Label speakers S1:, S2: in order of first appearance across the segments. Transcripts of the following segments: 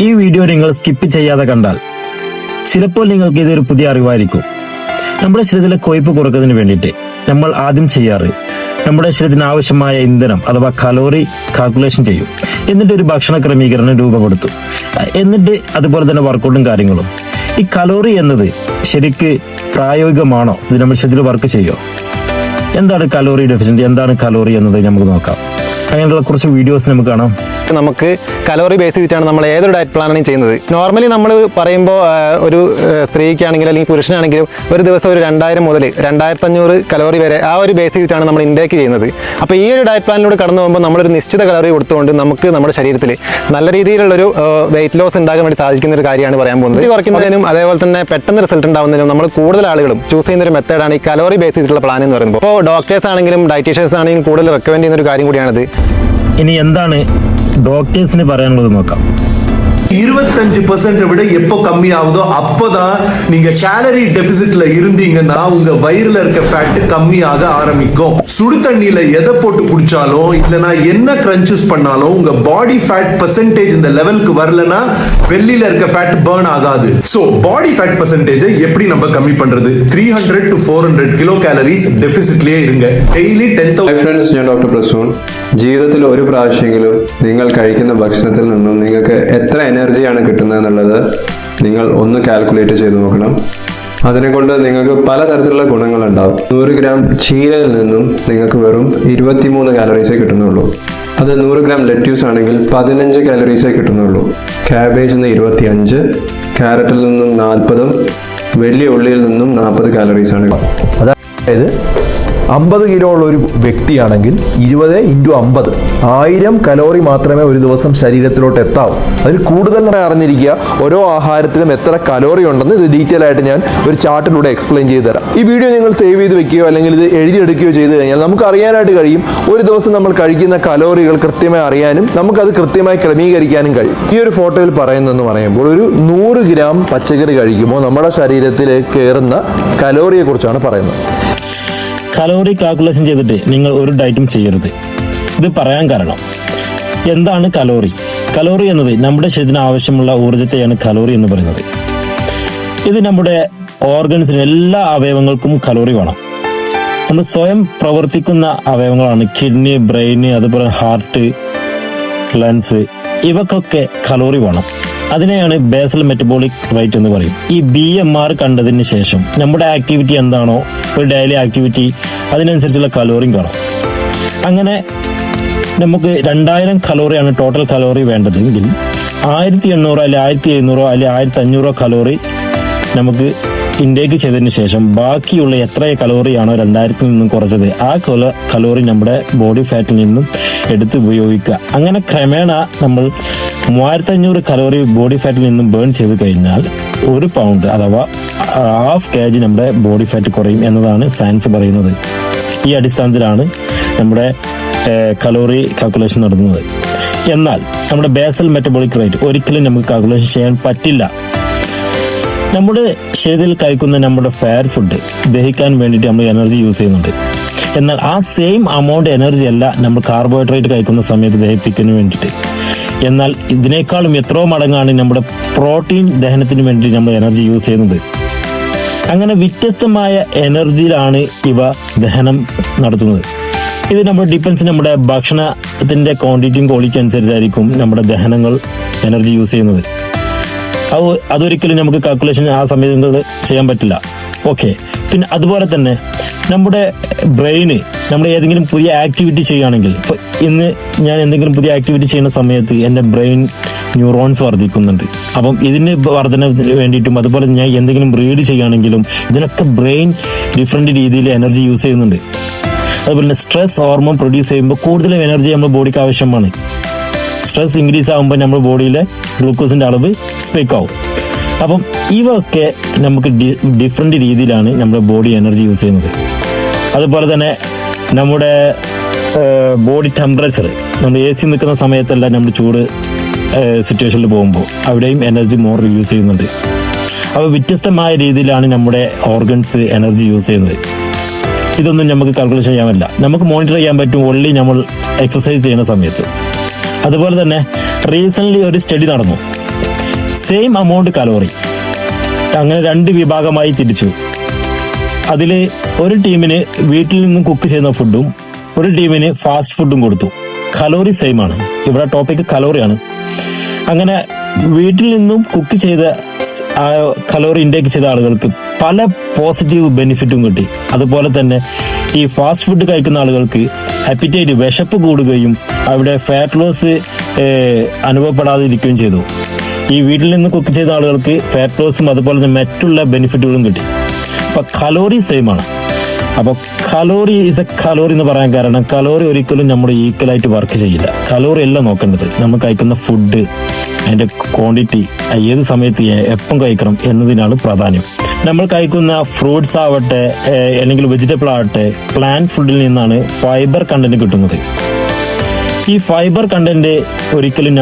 S1: ഈ വീഡിയോ നിങ്ങൾ സ്കിപ്പ് ചെയ്യാതെ കണ്ടാൽ ചിലപ്പോൾ നിങ്ങൾക്ക് ഇതൊരു പുതിയ അറിവായിരിക്കും. നമ്മുടെ ശരീരത്തിലെ കൊഴുപ്പ് കുറക്കുന്നതിന് വേണ്ടിയിട്ട് നമ്മൾ ആദ്യം ചെയ്യാറ് നമ്മുടെ ശരീരത്തിന് ആവശ്യമായ ഇന്ധനം അഥവാ കലോറി കാൽക്കുലേഷൻ ചെയ്യും. എന്നിട്ട് ഒരു ഭക്ഷണ ക്രമീകരണം രൂപപ്പെടുത്തും. എന്നിട്ട് അതുപോലെ തന്നെ വർക്കൗട്ടും കാര്യങ്ങളും. ഈ കലോറി എന്നത് ശരിക്ക് പ്രായോഗികമാണോ? ഇത് നമ്മുടെ ശരീരത്തിൽ വർക്ക് ചെയ്യോ? എന്താണ് കലോറി ഡെഫിഷ്യൻസി, എന്താണ് കലോറി എന്നത് നമുക്ക് നോക്കാം. അങ്ങനെയുള്ള കുറച്ച് വീഡിയോസ് നമുക്ക് കാണാം.
S2: നമുക്ക് കലോറി ബേസ് ചെയ്തിട്ടാണ് നമ്മൾ ഏതൊരു ഡയറ്റ് പ്ലാനാണ് ചെയ്യുന്നത്. നോർമലി നമ്മൾ പറയുമ്പോൾ ഒരു സ്ത്രീക്കാണെങ്കിലും അല്ലെങ്കിൽ പുരുഷനാണെങ്കിലും ഒരു ദിവസം ഒരു 2000 മുതൽ 2500 കലോറി വരെ ആ ഒരു ബേസ് ചെയ്തിട്ടാണ് നമ്മൾ ഇൻടേക്ക് ചെയ്യുന്നത്. അപ്പോൾ ഈ ഒരു ഡയറ്റ് പ്ലാനിലൂടെ കടന്നു പോകുമ്പോൾ നമ്മളൊരു നിശ്ചിത കലോറി കൊടുത്തുകൊണ്ട് നമുക്ക് നമ്മുടെ ശരീരത്തിൽ നല്ല രീതിയിലുള്ളൊരു വെയിറ്റ് ലോസ് ഉണ്ടാകാൻ വേണ്ടി സാധിക്കുന്ന ഒരു കാര്യമാണ് പറയാൻ പോകുന്നത്. ഇത് കുറയ്ക്കുന്നതിനും അതേപോലെ തന്നെ പെട്ടെന്ന് റിസൾട്ട് ഉണ്ടാവുന്നതിനും നമ്മൾ കൂടുതൽ ആളുകളും ചൂസ് ചെയ്യുന്ന ഒരു മെത്തേഡാണ് ഈ കലോറി ബേസ് ചെയ്തിട്ടുള്ള പ്ലാൻ എന്ന് പറയുമ്പോൾ. അപ്പോൾ ഡോക്ടേഴ്സ് ആണെങ്കിലും ഡയറ്റീഷ്യൻസ് ആണെങ്കിലും കൂടുതൽ റെക്കമെൻഡ് ചെയ്യുന്ന ഒരു കാര്യം കൂടിയാണിത്.
S1: ഇനി എന്താണ് ഡോക്ടേഴ്സിന് പറയാനുള്ളത് നോക്കാം.
S3: 25% விட எப்போ கம்மி ஆகுதோ அப்போதான் நீங்க கேலரி டெபிசிட்ல இருந்தீங்கன்னா உங்க வயிறுல இருக்க ஃபேட் கம்மியாக ஆரம்பிக்கும். சுடு தண்ணியில எதை போட்டு குடிச்சாலும் இல்லனா என்ன கிரன்ச்சஸ் பண்ணாலும் உங்க பாடி ஃபேட் பெர்சன்டேஜ் இந்த லெவலுக்கு வரலனா வெளியில இருக்க ஃபேட் பர்ன் ஆகாது. சோ பாடி ஃபேட் பெர்சன்டேஜ் எப்படி நம்ம கம்மி பண்றது? 300 to 400 കിലോ കാലറീസ് ഡെഫിസിറ്റിലേ ഇരുங்க. ഡെയിലി 10,000.
S4: ഫ്രണ്ട്സ്, ഞാൻ ഡോക്ടർ പ്രസൂൺ. ജീവിതത്തിൽ ഒരു പ്രാവശ്യമെങ്കിലും നിങ്ങൾ കഴിക്കുന്ന ഭക്ഷണത്തിൽ നിന്നും നിങ്ങൾക്ക് എത്ര എനർജിയാണ് കിട്ടുന്നത് എന്നുള്ളത് നിങ്ങൾ ഒന്ന് കാൽക്കുലേറ്റ് ചെയ്ത് നോക്കണം. അതിനെക്കൊണ്ട് നിങ്ങൾക്ക് പലതരത്തിലുള്ള ഗുണങ്ങളുണ്ടാവും. 100 ഗ്രാം ചീരയിൽ നിന്നും നിങ്ങൾക്ക് വെറും 23 കാലറീസേ കിട്ടുന്നുള്ളൂ. അത് 100 ഗ്രാം ലെറ്റ്യൂസ് ആണെങ്കിൽ 15 കാലറീസേ കിട്ടുന്നുള്ളൂ. ക്യാബേജിൽ നിന്ന് 25, ക്യാരറ്റിൽ നിന്നും 40, വലിയ ഉള്ളിയിൽ നിന്നും 40 കാലറീസാണ്.
S5: അതായത് 50 കിലോ ഉള്ള ഒരു വ്യക്തിയാണെങ്കിൽ 20 × 50 1000 കലോറി മാത്രമേ ഒരു ദിവസം ശരീരത്തിലോട്ട് എത്താവൂ. അതിൽ കൂടുതൽ അറിഞ്ഞിരിക്കുക ഓരോ ആഹാരത്തിലും എത്ര കലോറി ഉണ്ടെന്ന് ഇത് ഡീറ്റെയിൽ ആയിട്ട് ഞാൻ ഒരു ചാർട്ടിലൂടെ എക്സ്പ്ലെയിൻ ചെയ്ത് തരാം. ഈ വീഡിയോ നിങ്ങൾ സേവ് ചെയ്ത് വെക്കുകയോ അല്ലെങ്കിൽ ഇത് എഴുതിയെടുക്കുകയോ ചെയ്ത് കഴിഞ്ഞാൽ നമുക്ക് അറിയാനായിട്ട് കഴിയും. ഒരു ദിവസം നമ്മൾ കഴിക്കുന്ന കലോറികൾ കൃത്യമായി അറിയാനും നമുക്കത് കൃത്യമായി ക്രമീകരിക്കാനും കഴിയും. ഈ ഒരു ഫോട്ടോയിൽ പറയുന്നതെന്ന് പറയുമ്പോൾ ഒരു 100 ഗ്രാം പച്ചക്കറി കഴിക്കുമ്പോൾ നമ്മുടെ ശരീരത്തിൽ കയറുന്ന കലോറിയെ കുറിച്ചാണ് പറയുന്നത്.
S1: കലോറി കാൽക്കുലേഷൻ ചെയ്തിട്ട് നിങ്ങൾ ഒരു ഡയറ്റും ചെയ്യരുത്. ഇത് പറയാൻ കാരണം എന്താണ് കലോറി? കലോറി എന്നത് നമ്മുടെ ശരീരത്തിന് ആവശ്യമുള്ള ഊർജ്ജത്തെയാണ് കലോറി എന്ന് പറയുന്നത്. ഇത് നമ്മുടെ ഓർഗൻസിന് എല്ലാ അവയവങ്ങൾക്കും കലോറി വേണം. നമ്മൾ സ്വയം പ്രവർത്തിക്കുന്ന അവയവങ്ങളാണ് കിഡ്നി, ബ്രെയിന്, അതുപോലെ ഹാർട്ട്, ലങ്സ്, ഇവക്കൊക്കെ കലോറി വേണം. അതിനെയാണ് ബേസൽ മെറ്റബോളിക് റേറ്റ് എന്ന് പറയും. ഈ BMR കണ്ടതിന് ശേഷം നമ്മുടെ ആക്ടിവിറ്റി എന്താണോ, ഒരു ഡെയിലി ആക്ടിവിറ്റി, അതിനനുസരിച്ചുള്ള കലോറിയും കാണും. അങ്ങനെ നമുക്ക് 2000 കലോറിയാണ് ടോട്ടൽ കലോറി വേണ്ടതെങ്കിൽ 1800 അല്ലെങ്കിൽ 1700 അല്ലെങ്കിൽ 1500 കലോറി നമുക്ക് ഇൻടേക്ക് ചെയ്തതിന് ശേഷം ബാക്കിയുള്ള എത്ര കലോറിയാണോ 2000-ൽ നിന്നും കുറച്ചത് ആ കലോറി നമ്മുടെ ബോഡി ഫാറ്റിൽ നിന്നും എടുത്ത് ഉപയോഗിക്കുക. അങ്ങനെ ക്രമേണ നമ്മൾ 3500 കലോറി ബോഡി ഫാറ്റിൽ നിന്നും ബേൺ ചെയ്ത് കഴിഞ്ഞാൽ 1 പൗണ്ട് അഥവാ 1/2 kg നമ്മുടെ ബോഡി ഫാറ്റ് കുറയും എന്നതാണ് സയൻസ് പറയുന്നത്. ഈ അടിസ്ഥാനത്തിലാണ് നമ്മുടെ കലോറി കാൽക്കുലേഷൻ നടത്തുന്നത്. എന്നാൽ നമ്മുടെ ബേസൽ മെറ്റബോളിക് റേറ്റ് ഒരിക്കലും നമുക്ക് കാൽക്കുലേഷൻ ചെയ്യാൻ പറ്റില്ല. നമ്മുടെ ശരീരത്തിൽ കഴിക്കുന്ന നമ്മുടെ ഫാറ്റ് ഫുഡ് ദഹിക്കാൻ വേണ്ടിയിട്ട് നമ്മൾ എനർജി യൂസ് ചെയ്യുന്നുണ്ട്. എന്നാൽ ആ സെയിം അമൗണ്ട് എനർജി അല്ല നമ്മൾ കാർബോഹൈഡ്രേറ്റ് കഴിക്കുന്ന സമയത്ത് ദഹിപ്പിക്കുന്നതിന് വേണ്ടിയിട്ട്. എന്നാൽ ഇതിനേക്കാളും എത്രയോ മടങ്ങാണ് നമ്മുടെ പ്രോട്ടീൻ ദഹനത്തിന് വേണ്ടി നമ്മൾ എനർജി യൂസ് ചെയ്യുന്നത്. അങ്ങനെ വ്യത്യസ്തമായ എനർജിയിലാണ് ഇവ ദഹനം നടത്തുന്നത്. ഇത് നമ്മുടെ ഡിപ്പെൻസ് നമ്മുടെ ഭക്ഷണത്തിന്റെ ക്വാണ്ടിറ്റിയും ക്വാളിറ്റി അനുസരിച്ചായിരിക്കും നമ്മുടെ ദഹനങ്ങൾ എനർജി യൂസ് ചെയ്യുന്നത്. അതൊരിക്കലും നമുക്ക് കാൽക്കുലേഷൻ ആ സമയത്ത് ചെയ്യാൻ പറ്റില്ല. ഓക്കെ, പിന്നെ അതുപോലെ തന്നെ നമ്മുടെ ബ്രെയിന് നമ്മൾ ഏതെങ്കിലും പുതിയ ആക്ടിവിറ്റി ചെയ്യുകയാണെങ്കിൽ, ഇപ്പൊ ഇന്ന് ഞാൻ എന്തെങ്കിലും പുതിയ ആക്ടിവിറ്റി ചെയ്യുന്ന സമയത്ത് എൻ്റെ ബ്രെയിൻ ന്യൂറോൺസ് വർദ്ധിക്കുന്നുണ്ട്. അപ്പം ഇതിന് വർധനത്തിന് വേണ്ടിയിട്ടും അതുപോലെ ഞാൻ എന്തെങ്കിലും റീഡ് ചെയ്യുകയാണെങ്കിലും ഇതിനൊക്കെ ബ്രെയിൻ ഡിഫറെന്റ് രീതിയിൽ എനർജി യൂസ് ചെയ്യുന്നുണ്ട്. അതുപോലെ തന്നെ സ്ട്രെസ് ഹോർമോൺ പ്രൊഡ്യൂസ് ചെയ്യുമ്പോൾ കൂടുതലും എനർജി നമ്മുടെ ബോഡിക്ക് ആവശ്യമാണ്. സ്ട്രെസ് ഇൻക്രീസ് ആകുമ്പോൾ നമ്മുടെ ബോഡിയിലെ ഗ്ലൂക്കോസിന്റെ അളവ് സ്പൈക്ക് ആവും. അപ്പം ഇവയൊക്കെ നമുക്ക് ഡിഫറെന്റ് രീതിയിലാണ് നമ്മുടെ ബോഡി എനർജി യൂസ് ചെയ്യുന്നത്. അതുപോലെ തന്നെ നമ്മുടെ ബോഡി ടെമ്പറേച്ചർ, നമ്മൾ AC നിൽക്കുന്ന സമയത്തല്ല നമ്മൾ ചൂട് സിറ്റുവേഷനിൽ പോകുമ്പോൾ അവിടെയും എനർജി മോർ യൂസ് ചെയ്യുന്നുണ്ട്. അപ്പോൾ വ്യത്യസ്തമായ രീതിയിലാണ് നമ്മുടെ ഓർഗൻസ് എനർജി യൂസ് ചെയ്യുന്നത്. ഇതൊന്നും നമുക്ക് കാൽക്കുലേഷൻ ചെയ്യാൻ പറ്റില്ല. നമുക്ക് മോണിറ്റർ ചെയ്യാൻ പറ്റും ഓൺലി നമ്മൾ എക്സസൈസ് ചെയ്യുന്ന സമയത്ത്. അതുപോലെ തന്നെ റീസെന്റ് ഒരു സ്റ്റഡി നടന്നു. Same amount calorie. അങ്ങനെ 2 വിഭാഗമായി തിരിച്ചു. അതിൽ ഒരു ടീമിന് വീട്ടിൽ നിന്നും കുക്ക് ചെയ്യുന്ന ഫുഡും ഒരു ടീമിന് ഫാസ്റ്റ് ഫുഡും കൊടുത്തു. കലോറി സെയിം ആണ്. ഇവിടെ ടോപ്പിക് കലോറിയാണ്. അങ്ങനെ വീട്ടിൽ നിന്നും കുക്ക് ചെയ്ത കലോറി ഇൻടേക്ക് ചെയ്ത ആളുകൾക്ക് പല പോസിറ്റീവ് ബെനിഫിറ്റും കിട്ടി. അതുപോലെ തന്നെ ഈ ഫാസ്റ്റ് ഫുഡ് കഴിക്കുന്ന ആളുകൾക്ക് അപ്പിറ്റൈറ്റ്, വിശപ്പ് കൂടുകയും അവിടെ ഫാറ്റ് ലോസ് അനുഭവപ്പെടാതിരിക്കുകയും ചെയ്തു. ഈ വീട്ടിൽ നിന്ന് കുക്ക് ചെയ്ത ആളുകൾക്ക് ഫാറ്റ് ലോസും അതുപോലെ തന്നെ മറ്റുള്ള ബെനിഫിറ്റുകളും കിട്ടി. അപ്പൊ കലോറി സെയിം ആണ്. അപ്പൊ കലോറി ഇസ് എ കലോറി എന്ന് പറയാൻ കാരണം കലോറി ഒരിക്കലും നമ്മുടെ ഈക്വലായിട്ട് വർക്ക് ചെയ്യില്ല. കലോറി അല്ല നോക്കേണ്ടത്, നമ്മൾ കഴിക്കുന്ന ഫുഡ്, അതിന്റെ ക്വാണ്ടിറ്റി, ഏത് സമയത്ത് എപ്പം കഴിക്കണം എന്നതിനാണ് പ്രാധാന്യം. നമ്മൾ കഴിക്കുന്ന ഫ്രൂട്ട്സ് ആവട്ടെ അല്ലെങ്കിൽ വെജിറ്റബിൾ ആവട്ടെ, പ്ലാന്റ് ഫുഡിൽ നിന്നാണ് ഫൈബർ കണ്ടന്റ് കിട്ടുന്നത്. ഈ ഫൈബർ കണ്ടന്റ് ഒരിക്കലും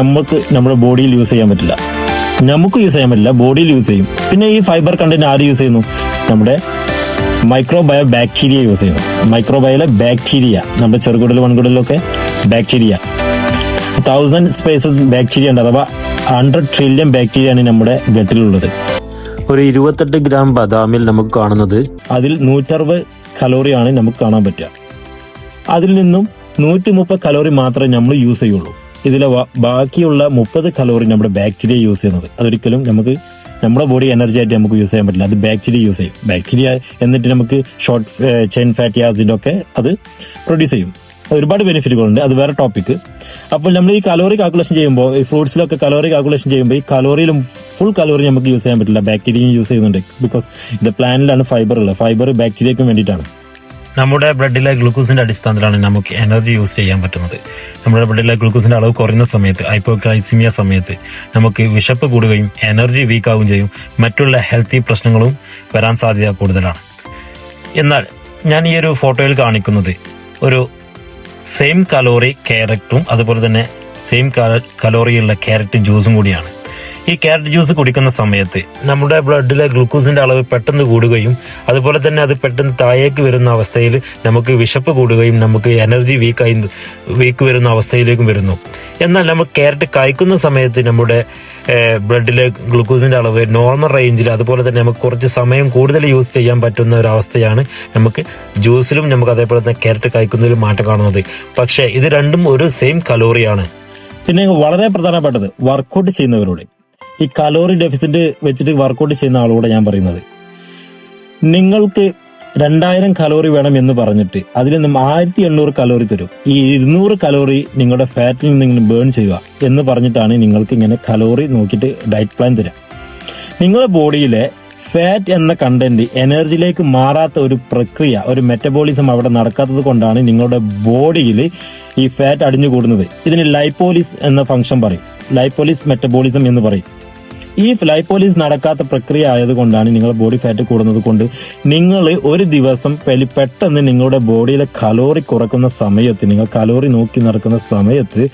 S1: നമ്മുടെ ബോഡിയിൽ യൂസ് ചെയ്യാൻ പറ്റില്ല. നമുക്ക് യൂസ് ചെയ്യാൻ പറ്റില്ല, ബോഡിയിൽ യൂസ് ചെയ്യും. പിന്നെ ഈ ഫൈബർ കണ്ടന്റ് ആര് യൂസ് ചെയ്യുന്നു? നമ്മുടെ മൈക്രോബയോ ബാക്ടീരിയ യൂസ് ചെയ്യുന്നു. മൈക്രോബയോയിലെ ബാക്ടീരിയ, നമ്മുടെ ചെറുകുടൽ വൻകുടലിലൊക്കെ ബാക്ടീരിയ 1000 സ്പേസസ് ബാക്ടീരിയ ഉണ്ട്. അഥവാ 100 ട്രില്യൺ ബാക്ടീരിയ ആണ് നമ്മുടെ ഗട്ടിലുള്ളത്. ഒരു 28 ഗ്രാം ബദാമിൽ നമുക്ക് കാണുന്നത് അതിൽ 160 കലോറിയാണ് നമുക്ക് കാണാൻ പറ്റുക. അതിൽ നിന്നും 130 കലോറി മാത്രമേ നമ്മൾ യൂസ് ചെയ്യുള്ളൂ. ഇതിലെ ബാക്കിയുള്ള 30 കലോറി നമ്മുടെ ബാക്ടീരിയ യൂസ് ചെയ്യുന്നത്. അതൊരിക്കലും നമുക്ക് നമ്മുടെ ബോഡി എനർജി ആയിട്ട് നമുക്ക് യൂസ് ചെയ്യാൻ പറ്റില്ല. അത് ബാക്ടീരിയ യൂസ് ചെയ്യും. ബാക്ടീരിയ എന്നിട്ട് നമുക്ക് ഷോർട്ട് ചെയിൻ ഫാറ്റി ആസിഡൊക്കെ അത് പ്രൊഡ്യൂസ് ചെയ്യും. ഒരുപാട് ബെനിഫിറ്റുകളുണ്ട്, അത് വേറെ ടോപ്പിക്. അപ്പോൾ നമ്മൾ ഈ കലോറി കാൽക്കുലേഷൻ ചെയ്യുമ്പോൾ, ഈ ഫ്രൂട്ട്സിലൊക്കെ കലോറി കാൽക്കുലേഷൻ ചെയ്യുമ്പോൾ ഈ കലോറിയിലും ഫുൾ കലോറി നമുക്ക് യൂസ് ചെയ്യാൻ പറ്റില്ല. ബാക്ടീരിയയും യൂസ് ചെയ്യുന്നുണ്ട്. ബിക്കോസ് ഇത് പ്ലാന്റിലാണ് ഫൈബർ ഉള്ളത്. ഫൈബർ ബാക്ടീരിയക്കും വേണ്ടിയിട്ടാണ്. നമ്മുടെ ബ്ലഡിലെ ഗ്ലൂക്കോസിന്റെ അടിസ്ഥാനത്തിലാണ് നമുക്ക് എനർജി യൂസ് ചെയ്യാൻ പറ്റുന്നത്. നമ്മുടെ ബ്ലഡിലെ ഗ്ലൂക്കോസിന്റെ അളവ് കുറയുന്ന സമയത്ത്, ഹൈപ്പോഗ്ലൈസിമിയ സമയത്ത് നമുക്ക് വിശപ്പ് കൂടുകയും എനർജി വീക്ക് ആവുകയും ചെയ്യും. മറ്റുള്ള ഹെൽത്തി പ്രശ്നങ്ങളും വരാൻ സാധ്യത കൂടുതലാണ്. എന്നാൽ ഞാൻ ഈ ഒരു ഫോട്ടോയിൽ കാണിക്കുന്നത് ഒരു സെയിം കലോറി ക്യാരറ്റും അതുപോലെ തന്നെ സെയിം കലോറിയുള്ള ക്യാരറ്റ് ജ്യൂസും കൂടിയാണ്. ഈ ക്യാരറ്റ് ജ്യൂസ് കുടിക്കുന്ന സമയത്ത് നമ്മുടെ ബ്ലഡിലെ ഗ്ലൂക്കോസിന്റെ അളവ് പെട്ടെന്ന് കൂടുകയും അതുപോലെ തന്നെ അത് പെട്ടെന്ന് താഴേക്ക് വരുന്ന അവസ്ഥയിൽ നമുക്ക് വിശപ്പ് കൂടുകയും നമുക്ക് എനർജി വീക്ക് വരുന്ന അവസ്ഥയിലേക്കും വരുന്നു. എന്നാൽ നമ്മൾ ക്യാരറ്റ് കഴിക്കുന്ന സമയത്ത് നമ്മുടെ ബ്ലഡിലെ ഗ്ലൂക്കോസിന്റെ അളവ് നോർമൽ റേഞ്ചിൽ, അതുപോലെ തന്നെ നമുക്ക് കുറച്ച് സമയം കൂടുതൽ യൂസ് ചെയ്യാൻ പറ്റുന്ന ഒരു അവസ്ഥയാണ് നമുക്ക് ജ്യൂസിലും നമുക്ക് അതേപോലെ തന്നെ ക്യാരറ്റ് കഴിക്കുന്നതിലും മാറ്റം കാണുന്നത്. പക്ഷേ ഇത് രണ്ടും ഒരു സെയിം കലോറിയാണ്. പിന്നെ വളരെ പ്രധാനപ്പെട്ടത് വർക്കൗട്ട് ചെയ്യുന്നവരോട്, ഈ കലോറി ഡെഫിസിറ്റ് വെച്ചിട്ട് വർക്കൗട്ട് ചെയ്യുന്ന ആളോട് ഞാൻ പറയുന്നത്, നിങ്ങൾക്ക് 2000 കലോറി വേണം എന്ന് പറഞ്ഞിട്ട് അതിൽ നിന്നും 1800 കലോറി തരും. ഈ 200 കലോറി നിങ്ങളുടെ ഫാറ്റിൽ നിന്ന് നിങ്ങൾ ബേൺ ചെയ്യുക എന്ന് പറഞ്ഞിട്ടാണ് നിങ്ങൾക്ക് ഇങ്ങനെ കലോറി നോക്കിയിട്ട് ഡയറ്റ് പ്ലാൻ തരാം. നിങ്ങളുടെ ബോഡിയിലെ ഫാറ്റ് എന്ന കണ്ടന്റ് എനർജിയിലേക്ക് മാറാത്ത ഒരു പ്രക്രിയ, ഒരു മെറ്റബോളിസം അവിടെ നടക്കാത്തത് കൊണ്ടാണ് നിങ്ങളുടെ ബോഡിയിൽ ഈ ഫാറ്റ് അടിഞ്ഞുകൂടുന്നത്. ഇതിന് ലൈപ്പോലിസ് എന്ന ഫംഗ്ഷൻ പറയും, ലൈപ്പോലിസ് മെറ്റബോളിസം എന്ന് പറയും. ഈ ലൈപ്പോലിസ് നടക്കാത്ത പ്രക്രിയ ആയതുകൊണ്ടാണ് നിങ്ങളുടെ ബോഡി ഫാറ്റ് കൂടുന്നത് കൊണ്ട് നിങ്ങൾ ഒരു ദിവസം പെട്ടെന്ന് നിങ്ങളുടെ ബോഡിയിലെ കലോറി കുറക്കുന്ന സമയത്ത്, നിങ്ങൾ കലോറി നോക്കി നടക്കുന്ന സമയത്ത്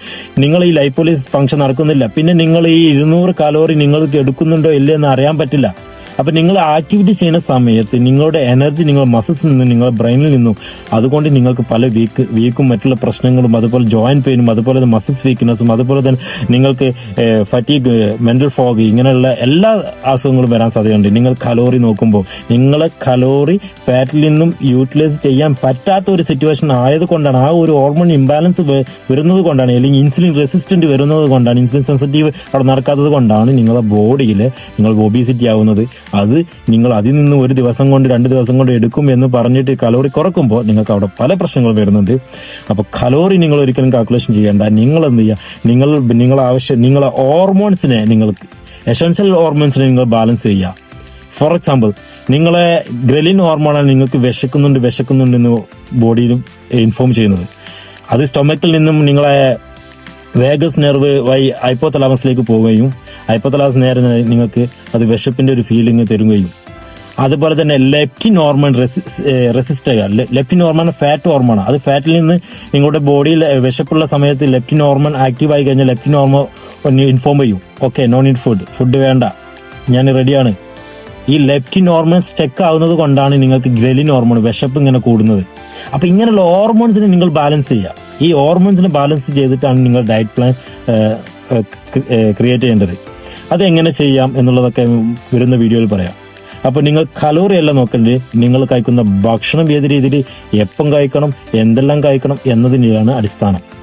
S1: നിങ്ങൾ ഈ ലൈപ്പോലിസ് ഫംഗ്ഷൻ നടക്കുന്നില്ല. പിന്നെ നിങ്ങൾ ഈ 200 കലോറി നിങ്ങൾക്ക് എടുക്കുന്നുണ്ടോ ഇല്ലേ എന്ന് അറിയാൻ പറ്റില്ല. അപ്പൊ നിങ്ങൾ ആക്ടിവിറ്റി ചെയ്യുന്ന സമയത്ത് നിങ്ങളുടെ എനർജി നിങ്ങൾ മസിൽസിൽ നിന്നും നിങ്ങളുടെ ബ്രെയിനിൽ നിന്നും, അതുകൊണ്ട് നിങ്ങൾക്ക് പല വീക്കും മറ്റുള്ള പ്രശ്നങ്ങളും അതുപോലെ ജോയിന്റ് പെയിനും അതുപോലെ തന്നെ മസിൽസ് വീക്ക്നെസ്സും അതുപോലെ തന്നെ നിങ്ങൾക്ക് ഫറ്റീഗ്, മെന്റൽ ഫോഗ്, ഇങ്ങനെയുള്ള എല്ലാ അസുഖങ്ങളും വരാൻ സാധ്യതയുണ്ട്. നിങ്ങൾ കലോറി നോക്കുമ്പോൾ നിങ്ങളെ കലോറി ഫാറ്റിൽ നിന്നും യൂട്ടിലൈസ് ചെയ്യാൻ പറ്റാത്ത ഒരു സിറ്റുവേഷൻ ആയതുകൊണ്ടാണ്, ആ ഒരു ഹോർമോൺ ഇംബാലൻസ് വരുന്നത് കൊണ്ടാണ്, അല്ലെങ്കിൽ ഇൻസുലിൻ റെസിസ്റ്റന്റ് വരുന്നത് കൊണ്ടാണ്, ഇൻസുലിൻ സെൻസിറ്റീവ് അവിടെ നടക്കാത്തത് കൊണ്ടാണ് നിങ്ങളുടെ ബോഡിയിൽ നിങ്ങൾ ഒബീസിറ്റി ആവുന്നത്. അത് നിങ്ങൾ അതിൽ നിന്ന് ഒരു ദിവസം കൊണ്ട് 2 ദിവസം കൊണ്ട് എടുക്കും എന്ന് പറഞ്ഞിട്ട് കലോറി കുറക്കുമ്പോൾ നിങ്ങൾക്ക് അവിടെ പല പ്രശ്നങ്ങളും വരുന്നുണ്ട്. അപ്പോൾ കലോറി നിങ്ങൾ ഒരിക്കലും കാൽക്കുലേഷൻ ചെയ്യേണ്ട. നിങ്ങൾ എന്ത് ചെയ്യുക, നിങ്ങളെ ഹോർമോൺസിനെ, നിങ്ങൾക്ക് എസൻഷ്യൽ ഹോർമോൺസിനെ നിങ്ങൾ ബാലൻസ് ചെയ്യുക. ഫോർ എക്സാമ്പിൾ, നിങ്ങളെ ഗ്രലിൻ ഹോർമോണാണ് നിങ്ങൾക്ക് വിശക്കുന്നുണ്ടെന്ന് ബോഡിയിലും ഇൻഫോം ചെയ്യുന്നത്. അത് സ്റ്റൊമക്കിൽ നിന്നും നിങ്ങളെ വേഗസ് നെർവ് വഴി ഹൈപ്പോതലാമസിലേക്ക് പോവുകയും ഹൈപ്പോതലാമസ് നേരെ നിങ്ങൾക്ക് അത് വിശപ്പിന്റെ ഒരു ഫീലിംഗ് തരുകയും, അതുപോലെ തന്നെ ലെപ്റ്റിൻ ഹോർമോൺ റെസിസ്റ്റ് ചെയ്യുക. ലെപ്റ്റിൻ ഹോർമോൺ ഫാറ്റ് ഹോർമോണാണ്. അത് ഫാറ്റിൽ നിന്ന് നിങ്ങളുടെ ബോഡിയിൽ വിശപ്പുള്ള സമയത്ത് ലെപ്റ്റിൻ ഹോർമോൺ ആക്റ്റീവ് ആയി കഴിഞ്ഞാൽ ലെപ്റ്റിൻ ഹോർമോൺ ഇൻഫോം ചെയ്യും, ഓക്കെ നോ നീഡ് ഫുഡ് വേണ്ട, ഞാൻ റെഡിയാണ്. ഈ ലെപ്റ്റിൻ ഹോർമോൺ സ്റ്റക്ക് ആവുന്നത് കൊണ്ടാണ് നിങ്ങൾക്ക് ഗ്രലിൻ ഹോർമോൺ വിശപ്പ് ഇങ്ങനെ കൂടുന്നത്. അപ്പൊ ഇങ്ങനെയുള്ള ഹോർമോൺസിനെ നിങ്ങൾ ബാലൻസ് ചെയ്യുക. ഈ ഹോർമോൺസിനെ ബാലൻസ് ചെയ്തിട്ടാണ് നിങ്ങൾ ഡയറ്റ് പ്ലാൻ ക്രിയേറ്റ് ചെയ്യേണ്ടത്. അതെങ്ങനെ ചെയ്യാം എന്നുള്ളതൊക്കെ വരുന്ന വീഡിയോയിൽ പറയാം. അപ്പൊ നിങ്ങൾ കലോറി അല്ല നോക്കേണ്ടത്, നിങ്ങൾ കഴിക്കുന്ന ഭക്ഷണം ഏത് രീതിയിൽ, എപ്പം കഴിക്കണം, എന്തെല്ലാം കഴിക്കണം എന്നതിനാണ് അടിസ്ഥാനം.